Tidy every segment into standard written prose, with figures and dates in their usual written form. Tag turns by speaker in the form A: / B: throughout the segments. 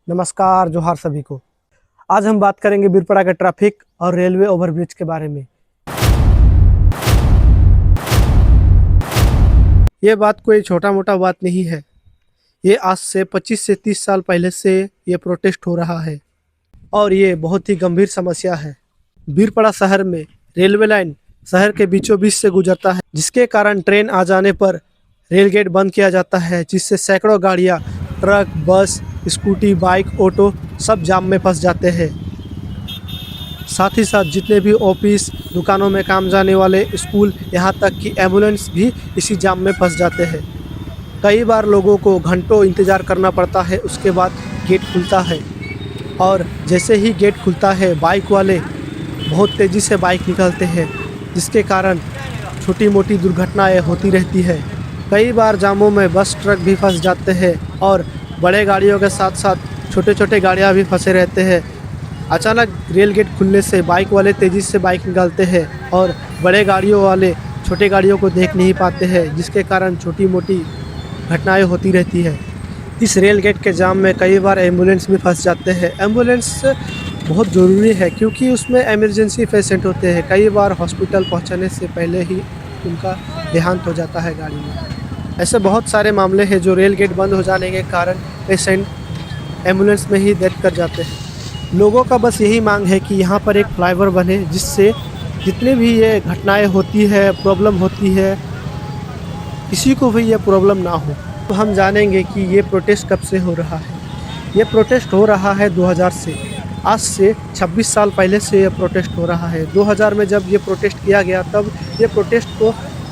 A: नमस्कार, जोहार सभी को। आज हम बात करेंगे बीरपड़ा के ट्रैफिक और रेलवे ओवरब्रिज के बारे में। ये बात कोई छोटा मोटा बात नहीं है। ये आज से 25 से 30 साल पहले से ये प्रोटेस्ट हो रहा है और ये बहुत ही गंभीर समस्या है। बीरपड़ा शहर में रेलवे लाइन शहर के बीचों बीच से गुजरता है, जिसके कारण ट्रेन आ जाने पर रेल गेट बंद किया जाता है, जिससे सैकड़ों गाड़ियाँ, ट्रक, बस, स्कूटी, बाइक, ऑटो सब जाम में फंस जाते हैं। साथ ही साथ जितने भी ऑफिस, दुकानों में काम जाने वाले, स्कूल, यहाँ तक कि एम्बुलेंस भी इसी जाम में फंस जाते हैं। कई बार लोगों को घंटों इंतज़ार करना पड़ता है, उसके बाद गेट खुलता है और जैसे ही गेट खुलता है बाइक वाले बहुत तेज़ी से बाइक निकालते हैं, जिसके कारण छोटी मोटी दुर्घटनाएं होती रहती है। कई बार जामों में बस, ट्रक भी फंस जाते हैं और बड़े गाड़ियों के साथ साथ छोटे छोटे गाड़ियां भी फंसे रहते हैं। अचानक रेल गेट खुलने से बाइक वाले तेज़ी से बाइक निकालते हैं और बड़े गाड़ियों वाले छोटे गाड़ियों को देख नहीं पाते हैं, जिसके कारण छोटी मोटी घटनाएं होती रहती है। इस रेल गेट के जाम में कई बार एम्बुलेंस भी फंस जाते हैं। एम्बुलेंस बहुत ज़रूरी है क्योंकि उसमें इमरजेंसी पेशेंट होते हैं। कई बार हॉस्पिटल पहुंचने से पहले ही उनका देहांत हो जाता है गाड़ी में। ऐसे बहुत सारे मामले हैं जो रेल गेट बंद हो जाने के कारण पेशेंट एम्बुलेंस में ही डेथ कर जाते हैं। लोगों का बस यही मांग है कि यहाँ पर एक फ्लाईओवर बने, जिससे जितनी भी ये घटनाएं होती है, प्रॉब्लम होती है, किसी को भी ये प्रॉब्लम ना हो। तो हम जानेंगे कि ये प्रोटेस्ट कब से हो रहा है। ये प्रोटेस्ट हो रहा है 2000 से। आज से 26 साल पहले से ये प्रोटेस्ट हो रहा है। 2000 में जब ये प्रोटेस्ट किया गया तब ये प्रोटेस्ट को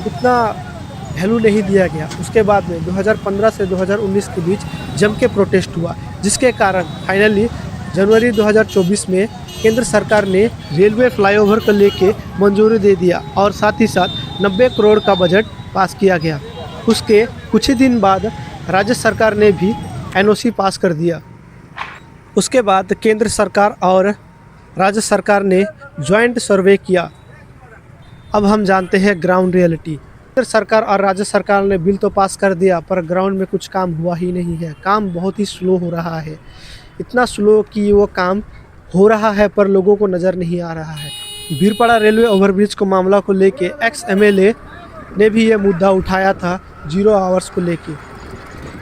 A: उतना वैल्यू नहीं दिया गया। उसके बाद में 2015 से 2019 के बीच जम के प्रोटेस्ट हुआ, जिसके कारण फाइनली जनवरी 2024 में केंद्र सरकार ने रेलवे फ्लाईओवर को लेके मंजूरी दे दिया और साथ ही साथ 90 करोड़ का बजट पास किया गया। उसके कुछ ही दिन बाद राज्य सरकार ने भी एनओसी पास कर दिया। उसके बाद केंद्र सरकार और राज्य सरकार ने जॉइंट सर्वे किया। अब हम जानते हैं ग्राउंड रियलिटी। केंद्र सरकार और राज्य सरकार ने बिल तो पास कर दिया, पर ग्राउंड में कुछ काम हुआ ही नहीं है। काम बहुत ही स्लो हो रहा है, इतना स्लो कि वो काम हो रहा है पर लोगों को नज़र नहीं आ रहा है। बीरपड़ा रेलवे ओवरब्रिज को मामला को लेके एक्स एमएलए ने भी ये मुद्दा उठाया था 0 आवर्स को लेके।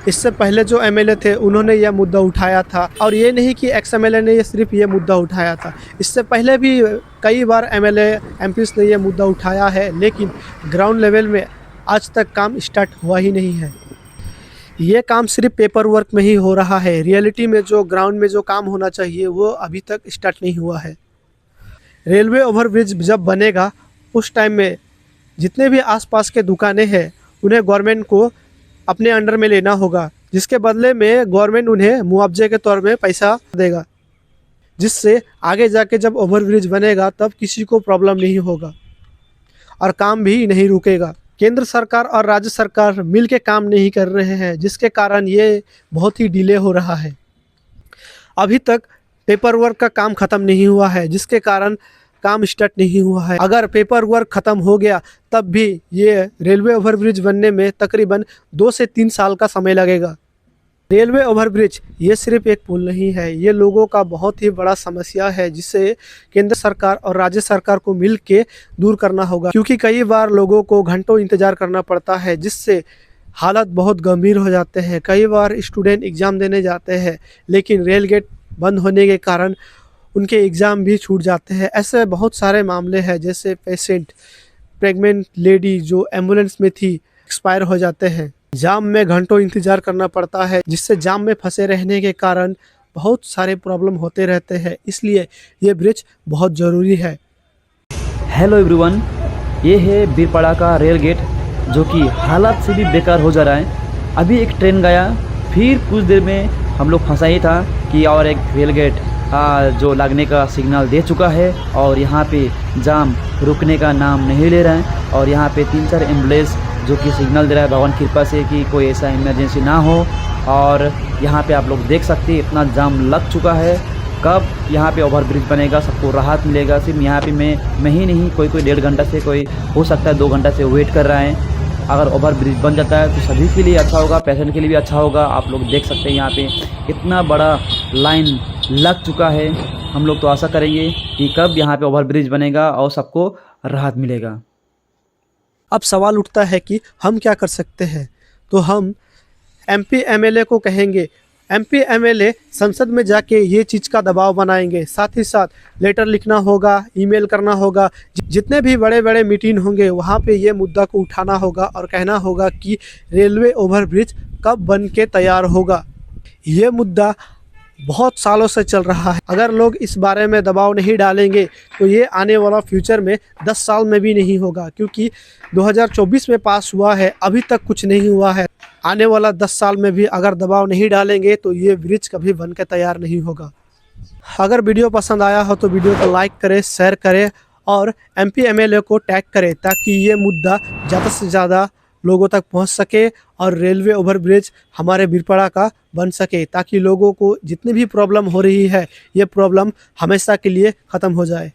A: इससे पहले जो एमएलए थे उन्होंने यह मुद्दा उठाया था, और ये नहीं कि एक्स एमएलए ने ये सिर्फ ये मुद्दा उठाया था, इससे पहले भी कई बार एमएलए एमपीस ने यह मुद्दा उठाया है, लेकिन ग्राउंड लेवल में आज तक काम स्टार्ट हुआ ही नहीं है। ये काम सिर्फ पेपर वर्क में ही हो रहा है। रियलिटी में जो ग्राउंड में जो काम होना चाहिए वो अभी तक स्टार्ट नहीं हुआ है। रेलवे ओवरब्रिज जब बनेगा उस टाइम में जितने भी आसपास के दुकानें हैं उन्हें गवर्नमेंट को अपने अंडर में लेना होगा, जिसके बदले में गवर्नमेंट उन्हें मुआवजे के तौर में पैसा देगा, जिससे आगे जाके जब ओवरब्रिज बनेगा तब किसी को प्रॉब्लम नहीं होगा और काम भी नहीं रुकेगा। केंद्र सरकार और राज्य सरकार मिल के काम नहीं कर रहे हैं, जिसके कारण ये बहुत ही डिले हो रहा है। अभी तक पेपर वर्क का काम ख़त्म नहीं हुआ है, जिसके कारण काम स्टार्ट नहीं हुआ है। अगर पेपर वर्क ख़त्म हो गया तब भी ये रेलवे ओवरब्रिज बनने में तकरीबन 2 से 3 साल का समय लगेगा। रेलवे ओवरब्रिज ये सिर्फ एक पुल नहीं है, ये लोगों का बहुत ही बड़ा समस्या है, जिसे केंद्र सरकार और राज्य सरकार को मिल के दूर करना होगा। क्योंकि कई बार लोगों को घंटों इंतज़ार करना पड़ता है, जिससे हालत बहुत गंभीर हो जाते हैं। कई बार स्टूडेंट एग्ज़ाम देने जाते हैं, लेकिन रेल गेट बंद होने के कारण उनके एग्ज़ाम भी छूट जाते हैं। ऐसे बहुत सारे मामले हैं, जैसे पेशेंट, प्रेग्नेंट लेडी जो एम्बुलेंस में थी एक्सपायर हो जाते हैं। जाम में घंटों इंतज़ार करना पड़ता है, जिससे जाम में फंसे रहने के कारण बहुत सारे प्रॉब्लम होते रहते हैं। इसलिए ये ब्रिज बहुत ज़रूरी है।
B: हेलो एवरीवन, ये है बीरपड़ा का रेल गेट, जो कि हालत से भी बेकार हो जा रहा है। अभी एक ट्रेन गया, फिर कुछ देर में हम लोग फंसा ही था कि और एक रेल गेट जो लगने का सिग्नल दे चुका है, और यहाँ पे जाम रुकने का नाम नहीं ले रहा है। और यहाँ पे 3-4 एम्बुलेंस जो कि सिग्नल दे रहा है भगवान कृपा से कि कोई ऐसा इमरजेंसी ना हो। और यहाँ पे आप लोग देख सकते हैं इतना जाम लग चुका है। कब यहाँ पे ओवरब्रिज बनेगा, सबको राहत मिलेगा। सिर्फ यहाँ पे मैं ही नहीं, कोई 1.5 घंटा से, कोई हो सकता है 2 घंटा से वेट कर रहा है। अगर ओवर ब्रिज बन जाता है तो सभी के लिए अच्छा होगा, पैसेंजर के लिए भी अच्छा होगा। आप लोग देख सकते हैं यहाँ पे इतना बड़ा लाइन लग चुका है। हम लोग तो आशा करेंगे कि कब यहाँ पे ओवर ब्रिज बनेगा और सबको राहत मिलेगा।
A: अब सवाल उठता है कि हम क्या कर सकते हैं। तो हम MP MLA को कहेंगे, MP MLA संसद में जाके ये चीज़ का दबाव बनाएंगे। साथ ही साथ लेटर लिखना होगा, ईमेल करना होगा, जितने भी बड़े बड़े मीटिंग होंगे वहाँ पे ये मुद्दा को उठाना होगा और कहना होगा कि रेलवे ओवरब्रिज कब बन के तैयार होगा। ये मुद्दा बहुत सालों से चल रहा है। अगर लोग इस बारे में दबाव नहीं डालेंगे तो ये आने वाला फ्यूचर में 10 साल में भी नहीं होगा, क्योंकि 2024 में पास हुआ है, अभी तक कुछ नहीं हुआ है। आने वाला 10 साल में भी अगर दबाव नहीं डालेंगे तो ये ब्रिज कभी बन के तैयार नहीं होगा। अगर वीडियो पसंद आया हो तो वीडियो को लाइक करें, शेयर करें और MP MLA को टैग करें, ताकि ये मुद्दा ज़्यादा से ज़्यादा लोगों तक पहुंच सके और रेलवे ओवरब्रिज हमारे बीरपड़ा का बन सके, ताकि लोगों को जितनी भी प्रॉब्लम हो रही है ये प्रॉब्लम हमेशा के लिए ख़त्म हो जाए।